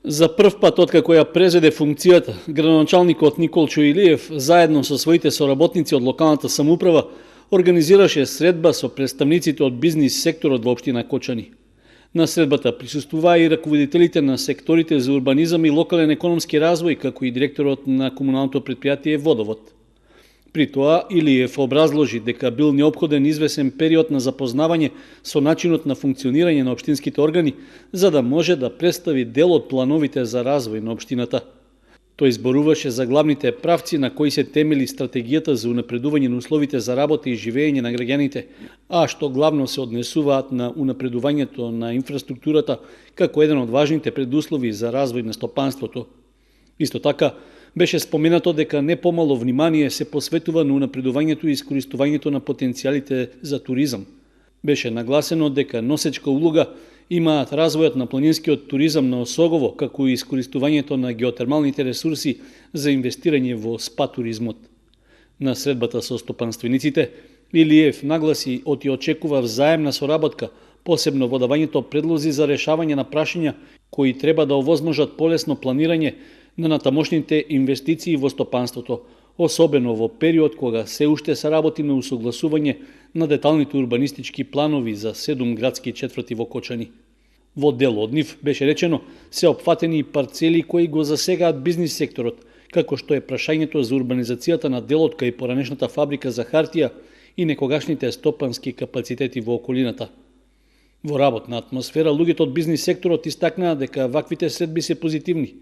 За прв пат откако ја презеде функцијата, градоначалникот Николчо Илиев заедно со своите соработници од локалната самоуправа организираше средба со представниците од бизнис секторот во општина Кочани. На средбата присуствуваа и раководителите на секторите за урбанизам и локален економски развој, како и директорот на комуналното предпријатие Водовод. При тоа Илиев образложи дека бил неопходен извесен период на запознавање со начинот на функционирање на општинските органи, за да може да представи дел од плановите за развој на општината. Тој зборуваше за главните правци на кои се темели стратегијата за унапредување на условите за работа и живење на граѓаните, а што главно се однесуваат на унапредувањето на инфраструктурата како еден од важните предуслови за развој на стопанството. Исто така, беше споменато дека не помало внимание се посветува на унапредувањето и искористувањето на потенцијалите за туризам. Беше нагласено дека носечка улога имаат развојот на планинскиот туризам на Осогово, како и искористувањето на геотермалните ресурси за инвестирање во спа туризмот. На средбата со стопанствениците, Илиев нагласи и очекува взаемна соработка, посебно во давањето предлози за решавање на прашања кои треба да овозможат полесно планирање на натамошните инвестиции во стопанството, особено во период кога се уште се работи на усогласување на деталните урбанистички планови за 7 градски четврти во Кочани. Во дел од нив, беше речено, се опфатени и парцели кои го засегаат бизнис секторот, како што е прашањето за урбанизацијата на делот кај поранешната фабрика за хартија и некогашните стопански капацитети во околината. Во работна атмосфера, луѓето од бизнис секторот истакнаа дека ваквите средби се позитивни,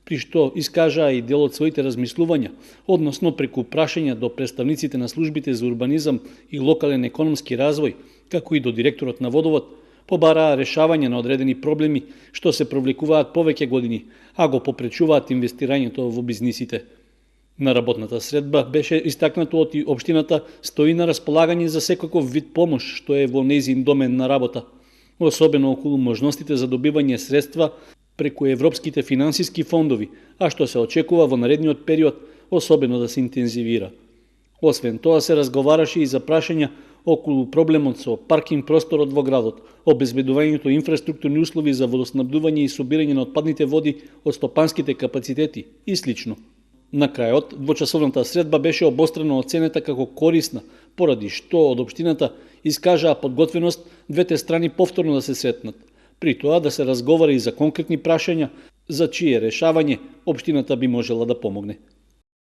при што искажаа и дел од своите размислувања, односно преку прашања до представниците на службите за урбанизам и локален економски развој, како и до директорот на Водовод, побараа решавање на одредени проблеми што се провлекуваат повеќе години, а го попречуваат инвестирањето во бизнисите. На работната средба беше истакнато од општината стои на располагање за секаков вид помош што е во нејзин домен на работа, особено околу можностите за добивање средства преку европските финансиски фондови, а што се очекува во наредниот период особено да се интензивира. Освен тоа се разговараше и за прашања околу проблемот со паркинг просторот во градот, обезбедувањето инфраструктурни услови за водоснабдување и собирање на отпадните води од стопанските капацитети и слично. На крајот, двочасовната средба беше обострано оценета како корисна, поради што од општината искажаа подготвеност двете страни повторно да се сретнат. При тоа да се разговара и за конкретни прашања за чие решавање општината би можела да помогне.